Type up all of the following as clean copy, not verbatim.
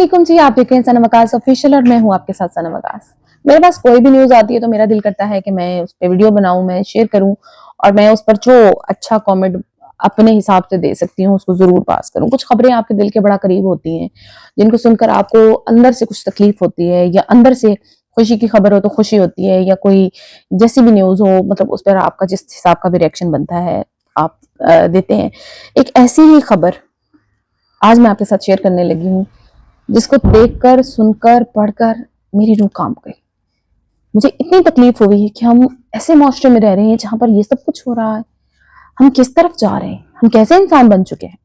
अस्सलामुअलैकुम जी, आप देख रहे हैं सनम वकास ऑफिशियल और मैं हूं आपके साथ सनम वकास। मेरे पास कोई भी न्यूज आती है तो मेरा दिल करता है कि मैं उस पर वीडियो बनाऊं, मैं शेयर करूं और मैं उस पर जो अच्छा कमेंट अपने हिसाब से दे सकती हूँ उसको जरूर पास करूं। कुछ खबरें आपके दिल के बड़ा करीब होती हैं जिनको सुनकर आपको अंदर से कुछ तकलीफ होती है या अंदर से खुशी की खबर हो तो खुशी होती है, या कोई जैसी भी न्यूज हो मतलब उस पर आपका जिस हिसाब का भी रिएक्शन बनता है आप देते हैं। एक ऐसी ही खबर आज मैं आपके साथ शेयर करने लगी हूँ जिसको देखकर, सुनकर, पढ़कर मेरी रूह कांप गई। मुझे इतनी तकलीफ हो गई है कि हम ऐसे माशरे में रह रहे हैं जहां पर ये सब कुछ हो रहा है। हम किस तरफ जा रहे हैं, हम कैसे इंसान बन चुके हैं।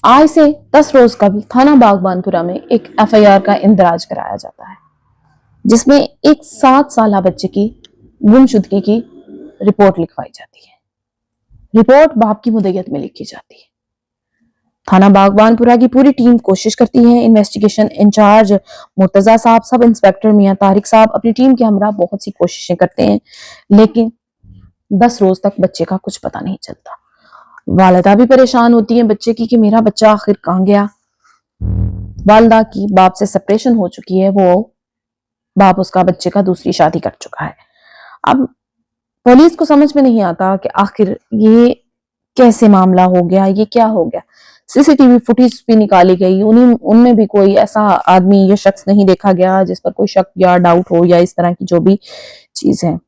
आज से 10 रोज कबल थाना बागबानपुरा में एक एफआईआर का इंदराज कराया जाता है जिसमें एक 7 साल बच्चे की गुमशुदगी की रिपोर्ट लिखवाई जाती है। रिपोर्ट बाप की मुद्दत में लिखी जाती है। थाना बागबानपुरा की पूरी टीम कोशिश करती है। इन्वेस्टिगेशन इंचार्ज मुर्तजा साहब, सब इंस्पेक्टर मियां तारिक साहब अपनी टीम के हमरा बहुत सी कोशिशें करते हैं, लेकिन 10 रोज तक बच्चे का कुछ पता नहीं चलता। वालिदा भी परेशान होती है बच्चे की कि मेरा बच्चा आखिर कहां गया। वालिदा की बाप से सेपरेशन हो चुकी है, वो बाप उसका बच्चे का दूसरी शादी कर चुका है। अब पुलिस को समझ में नहीं आता कि आखिर ये कैसे मामला हो गया, ये क्या हो गया। सीसीटीवी फुटेज भी निकाली गई, उनमें भी कोई ऐसा आदमी या शख्स नहीं देखा गया जिस पर कोई शक या डाउट हो या इस तरह की जो भी चीज है।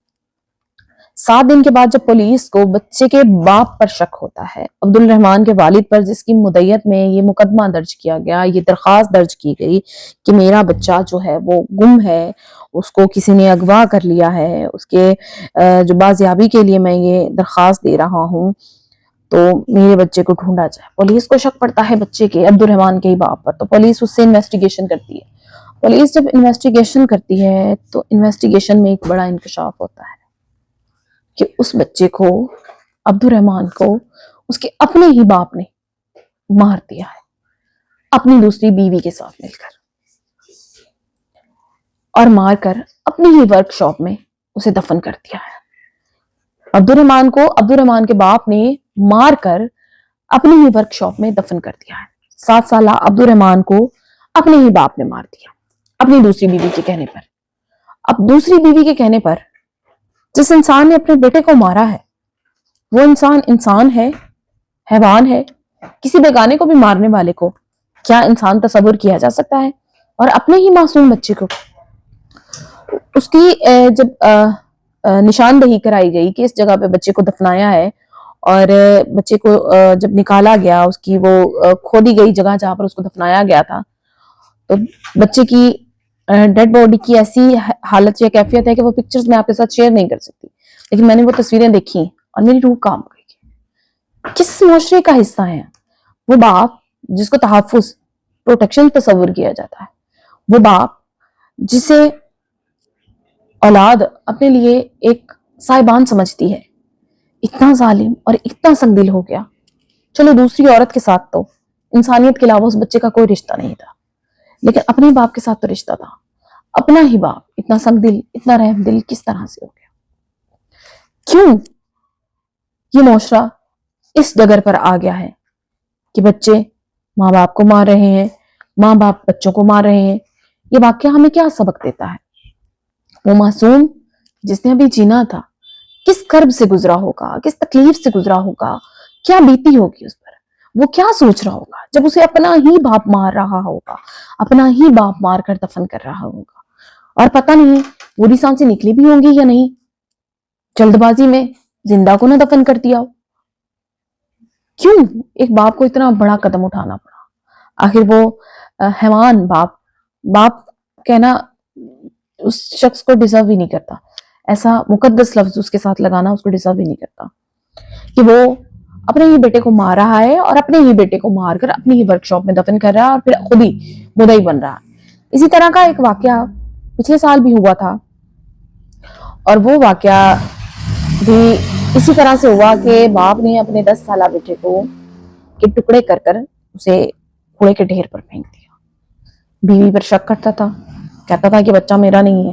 7 दिन के बाद जब पुलिस को बच्चे के बाप पर शक होता है, अब्दुल रहमान के वालिद पर, जिसकी मुद्दत में ये मुकदमा दर्ज किया गया, ये दरखास्त दर्ज की गई कि मेरा बच्चा जो है वो गुम है, उसको किसी ने अगवा कर लिया है, उसके जो बाजियाबी के लिए मैं ये दरखास्त दे रहा हूँ तो मेरे बच्चे को ढूंढा जाए। पुलिस को शक पड़ता है बच्चे के, अब्दुल रहमान के ही बाप पर, तो पुलिस उससे इन्वेस्टिगेशन करती है। पुलिस जब इन्वेस्टिगेशन करती है तो इन्वेस्टिगेशन में एक बड़ा इंकशाफ होता है कि उस बच्चे को, अब्दुल रहमान को, उसके अपने ही बाप ने मार दिया है अपनी दूसरी बीवी के साथ मिलकर, और मारकर अपनी ही वर्कशॉप में उसे दफन कर दिया है। अब्दुल रहमान को अब्दुल रहमान के बाप ने मारकर अपनी ही वर्कशॉप में दफन कर दिया है। 7 साल अब्दुल रहमान को अपने ही बाप ने मार दिया अपनी दूसरी बीवी के कहने पर। अब दूसरी बीवी के कहने पर जिस इंसान ने अपने बेटे को मारा है वो इंसान है, हैवान है? किसी बेगाने को भी मारने वाले को क्या इंसान तस्वुर किया जा सकता है? और अपने ही मासूम बच्चे को उसकी जब निशानदही कराई गई कि इस जगह पे बच्चे को दफनाया है और बच्चे को जब निकाला गया, उसकी वो खोदी गई जगह जहां पर उसको दफनाया गया था, तो बच्चे की डेड बॉडी की ऐसी हालत या कैफियत है कि वो पिक्चर्स मैं आपके साथ शेयर नहीं कर सकती, लेकिन मैंने वो तस्वीरें देखी और मेरी रूह कांप गई। किस मुआशरे का हिस्सा है वो बाप जिसको तहफ्फुज, प्रोटेक्शन तस्वुर किया जाता है, वो बाप जिसे औलाद अपने लिए एक साहिबान समझती है, इतना जालिम और इतना संगदिल हो गया। चलो दूसरी औरत के साथ तो इंसानियत के अलावा उस बच्चे का कोई रिश्ता नहीं था, लेकिन अपने बाप के साथ तो रिश्ता था। अपना ही बाप इतना संगदिल, इतना रहमदिल किस तरह से हो गया? क्यों ये मुआशरा इस डगर पर आ गया है कि बच्चे माँ बाप को मार रहे हैं, माँ बाप बच्चों को मार रहे हैं? ये वाकया हमें क्या सबक देता है? वो मासूम जिसने अभी जीना था किस कर्ब से गुजरा होगा, किस तकलीफ से गुजरा होगा, क्या बीती होगी उस पर, वो क्या सोच रहा होगा जब उसे अपना ही बाप मार रहा होगा, अपना ही बाप मार कर दफन कर रहा होगा, और पता नहीं पूरी सांसें निकली भी होंगी या नहीं, जल्दबाजी में जिंदा को ना दफन कर दिया हो। क्यों एक बाप को इतना बड़ा कदम उठाना पड़ा? आखिर वो हैवान बाप कहना उस शख्स को डिजर्व ही नहीं करता। ऐसा मुकद्दस लफ्ज उसके साथ लगाना उसको डिजर्व ही नहीं करता कि वो अपने ही बेटे को मार रहा है और अपने ही बेटे को मारकर अपनी ही वर्कशॉप में दफन कर रहा है और फिर खुद ही मुद्दई बन रहा है। इसी तरह का एक वाकया पिछले साल भी हुआ था, और वो वाकया भी इसी तरह से हुआ कि बाप ने अपने 10 साल बेटे को के टुकड़े कर कर उसे कूड़े के ढेर पर फेंक दिया। बीवी पर शक करता था, कहता था कि बच्चा मेरा नहीं है,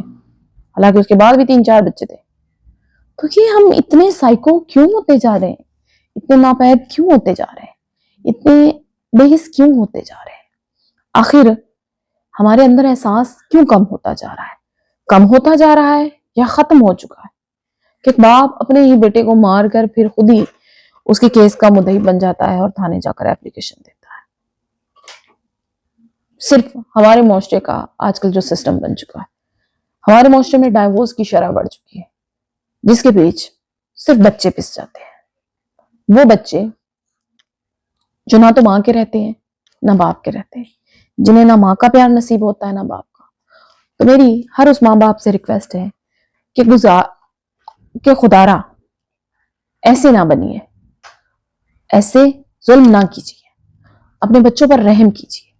हालांकि उसके बाद भी 3-4 बच्चे थे। तो ये हम इतने साइको क्यों होते जा रहे हैं, इतने नापैद क्यों होते जा रहे हैं, इतने बेहिस क्यों होते जा रहे हैं? آخر ہمارے اندر احساس کیوں کم ہوتا جا رہا ہے؟ کم ہوتا جا رہا ہے یا ختم ہو چکا ہے کہ ایک باپ اپنے ہی بیٹے کو مار کر پھر خود ہی اس کے کیس کا مدعی بن جاتا ہے اور تھانے جا کر اپلیکیشن دیتا ہے؟ صرف ہمارے معاشرے کا آج کل جو سسٹم بن چکا ہے، ہمارے معاشرے میں ڈائیورس کی شرح بڑھ چکی ہے، جس کے بیچ صرف بچے پس جاتے ہیں، وہ بچے جو نہ تو ماں کے رہتے ہیں نہ باپ کے رہتے ہیں، جنہیں نہ ماں کا پیار نصیب ہوتا ہے نہ باپ کا۔ تو میری ہر اس ماں باپ سے ریکویسٹ ہے کہ خدارا ایسے نہ بنیے، ایسے ظلم نہ کیجیے، اپنے بچوں پر رحم کیجیے۔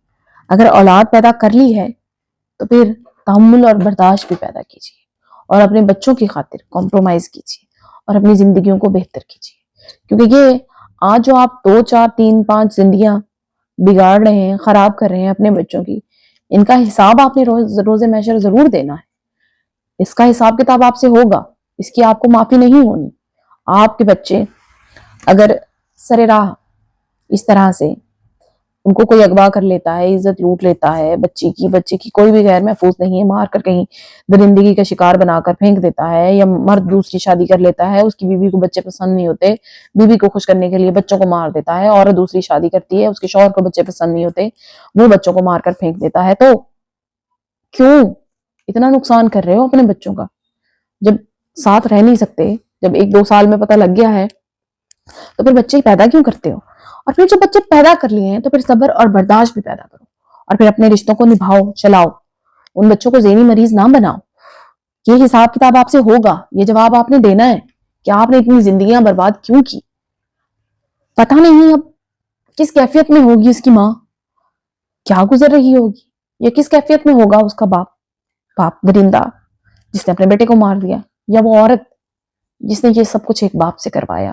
اگر اولاد پیدا کر لی ہے تو پھر تحمل اور برداشت بھی پیدا کیجیے، اور اپنے بچوں کی خاطر کمپرومائز کیجیے اور اپنی زندگیوں کو بہتر کیجیے، کیونکہ یہ آج جو آپ 2 4 3 5 زندگیاں بگاڑ رہے ہیں، خراب کر رہے ہیں اپنے بچوں کی، ان کا حساب آپ نے روز محشر ضرور دینا ہے۔ اس کا حساب کتاب آپ سے ہوگا، اس کی آپ کو معافی نہیں ہونی۔ آپ کے بچے اگر سر راہ اس طرح سے ان کو کوئی اغوا کر لیتا ہے، عزت لوٹ لیتا ہے، بچے کی کوئی بھی غیر محفوظ نہیں ہے، مار کر کہیں درندگی کا شکار بنا کر پھینک دیتا ہے، یا مرد دوسری شادی کر لیتا ہے، اس کی بیوی کو بچے پسند نہیں ہوتے، بیوی کو خوش کرنے کے لیے بچوں کو مار دیتا ہے، عورت دوسری شادی کرتی ہے، اس کے شوہر کو بچے پسند نہیں ہوتے، وہ بچوں کو مار کر پھینک دیتا ہے، تو کیوں اتنا نقصان کر رہے ہو اپنے بچوں کا؟ جب ساتھ رہ نہیں سکتے، جب 1 2 سال میں پتہ لگ گیا ہے، تو پھر بچے پیدا کیوں کرتے ہو؟ اور پھر جب بچے پیدا کر لیے ہیں تو پھر صبر اور برداشت بھی پیدا کرو، اور پھر اپنے رشتوں کو نبھاؤ، چلاؤ، ان بچوں کو ذہنی مریض نہ بناؤ۔ یہ حساب کتاب آپ سے ہوگا، یہ جواب آپ نے دینا ہے کہ آپ نے اتنی زندگیاں برباد کیوں کی۔ پتہ نہیں اب کس کیفیت میں ہوگی اس کی ماں، کیا گزر رہی ہوگی، یا کس کیفیت میں ہوگا اس کا باپ درندہ جس نے اپنے بیٹے کو مار دیا، یا وہ عورت جس نے یہ سب کچھ ایک باپ سے کروایا،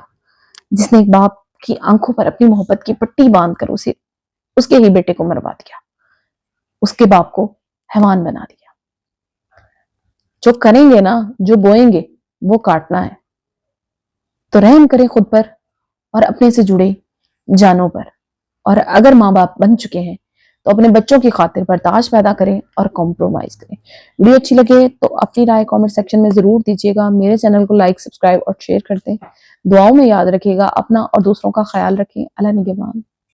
جس نے ایک باپ کی آنکھوں پر اپنی محبت کی پٹی باندھ کر اس کے ہی بیٹے کو مروا دیا، اس کے باپ کو حیوان بنا دیا۔ جو کریں گے نا، جو بوئیں گے وہ کاٹنا ہے، تو رحم کریں خود پر اور اپنے سے جڑے جانوں پر، اور اگر ماں باپ بن چکے ہیں تو اپنے بچوں کی خاطر برداشت پیدا کریں اور کمپرومائز کریں۔ ویڈیو اچھی لگے تو اپنی رائے کامنٹ سیکشن میں ضرور دیجیے گا، میرے چینل کو لائک، سبسکرائب اور شیئر کر دیں۔ دعاؤں میں یاد رکھیے گا، اپنا اور دوسروں کا خیال رکھیں۔ اللہ نگہبان۔